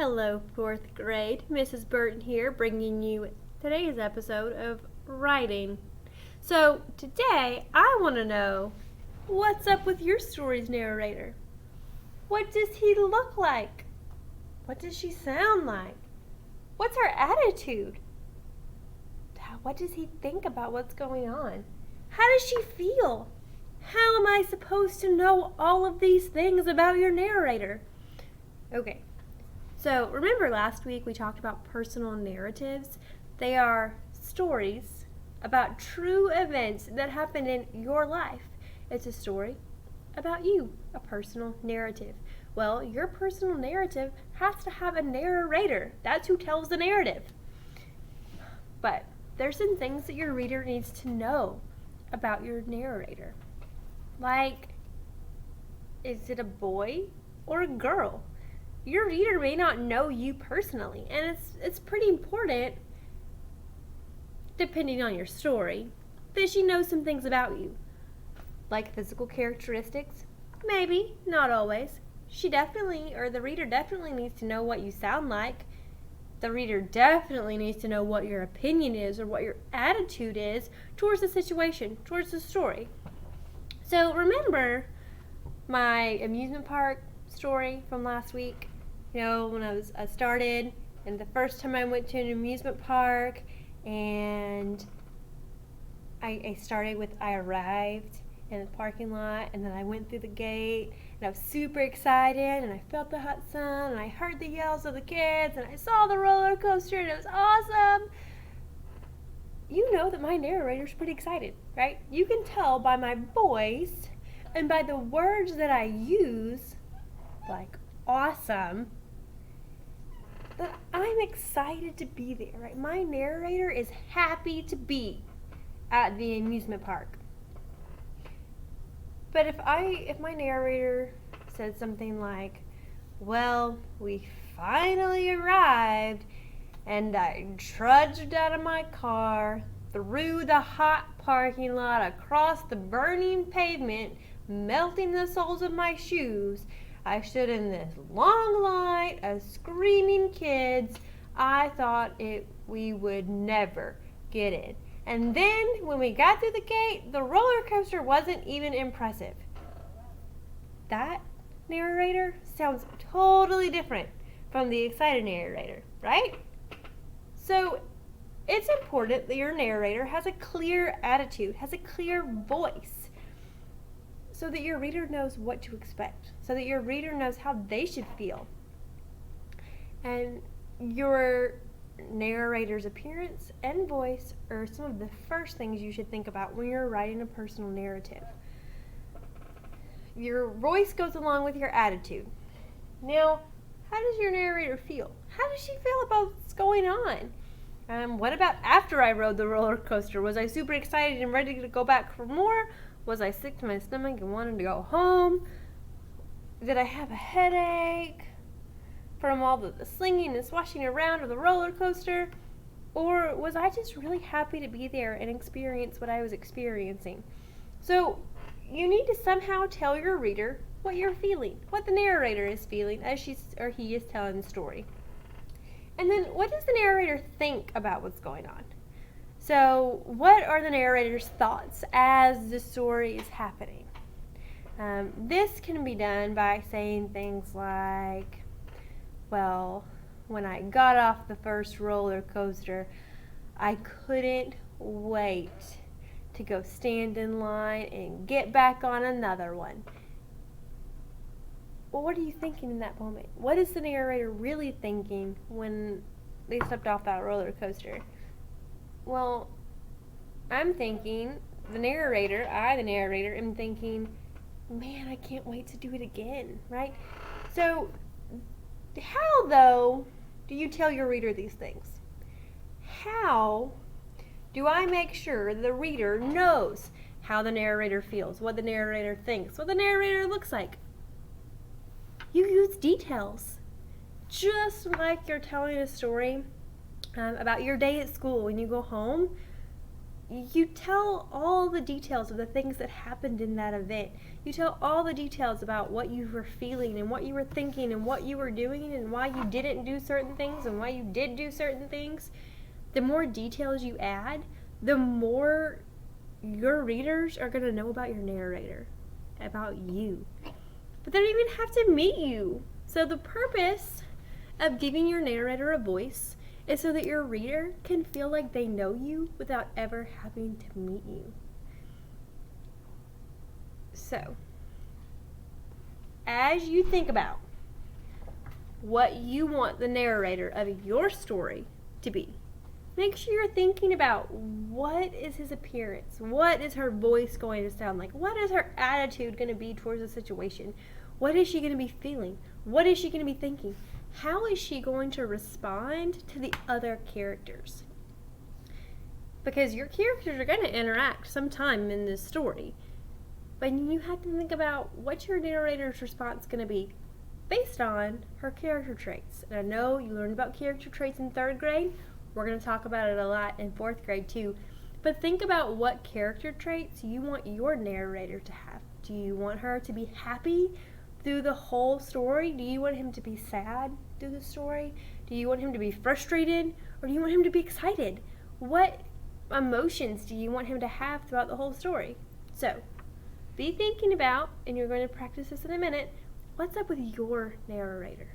Hello, 4th grade. Mrs. Burton here, bringing you today's episode of Writing. So, today I want to know, what's up with your story's narrator? What does he look like? What does she sound like? What's her attitude? What does he think about what's going on? How does she feel? How am I supposed to know all of these things about your narrator? Okay. So, remember last week we talked about personal narratives? They are stories about true events that happened in your life. It's a story about you, a personal narrative. Well, your personal narrative has to have a narrator. That's who tells the narrative. But there's some things that your reader needs to know about your narrator. Like, is it a boy or a girl? Your reader may not know you personally, and it's pretty important, depending on your story, that she knows some things about you. Like physical characteristics? Maybe, not always. The reader definitely needs to know what you sound like. The reader definitely needs to know what your opinion is or what your attitude is towards the situation, towards the story. So remember my amusement park story from last week? You know, when I started, and the first time I went to an amusement park, and I arrived in the parking lot, and then I went through the gate, and I was super excited, and I felt the hot sun, and I heard the yells of the kids, and I saw the roller coaster, and it was awesome. You know that my narrator's pretty excited, right? You can tell by my voice and by the words that I use, like awesome, that I'm excited to be there, right? My narrator is happy to be at the amusement park. But if my narrator said something like, well, we finally arrived, and I trudged out of my car, through the hot parking lot, across the burning pavement, melting the soles of my shoes, I stood in this long line of screaming kids. I thought we would never get in. And then when we got through the gate, the roller coaster wasn't even impressive. That narrator sounds totally different from the excited narrator, right? So it's important that your narrator has a clear attitude, has a clear voice, so that your reader knows what to expect, so that your reader knows how they should feel. And your narrator's appearance and voice are some of the first things you should think about when you're writing a personal narrative. Your voice goes along with your attitude. Now, how does your narrator feel? How does she feel about what's going on? What about after I rode the roller coaster? Was I super excited and ready to go back for more? Was I sick to my stomach and wanted to go home? Did I have a headache from all the slinging and swashing around of the roller coaster? Or was I just really happy to be there and experience what I was experiencing? So you need to somehow tell your reader what you're feeling, what the narrator is feeling as he is telling the story. And then what does the narrator think about what's going on? So what are the narrator's thoughts as the story is happening? This can be done by saying things like, well, when I got off the first roller coaster, I couldn't wait to go stand in line and get back on another one. Well, what are you thinking in that moment? What is the narrator really thinking when they stepped off that roller coaster? Well, I'm thinking, the narrator, am thinking, man, I can't wait to do it again, right? So, how, though, do you tell your reader these things? How do I make sure the reader knows how the narrator feels, what the narrator thinks, what the narrator looks like? You use details. Just like you're telling a story about your day at school when you go home, you tell all the details of the things that happened in that event. You tell all the details about what you were feeling and what you were thinking and what you were doing and why you didn't do certain things and why you did do certain things. The more details you add, the more your readers are going to know about your narrator, about you. But they don't even have to meet you. So the purpose of giving your narrator a voice is so that your reader can feel like they know you without ever having to meet you. So, as you think about what you want the narrator of your story to be, make sure you're thinking about what is his appearance, what is her voice going to sound like, what is her attitude going to be towards the situation, what is she going to be feeling, what is she going to be thinking, how is she going to respond to the other characters? Because your characters are going to interact sometime in this story, but you have to think about what your narrator's response is going to be based on her character traits. And I know you learned about character traits in 3rd grade. We're going to talk about it a lot in 4th grade too. But think about what character traits you want your narrator to have. Do you want her to be happy through the whole story? Do you want him to be sad through the story? Do you want him to be frustrated? Or do you want him to be excited? What emotions do you want him to have throughout the whole story? So, be thinking about, and you're going to practice this in a minute, what's up with your narrator?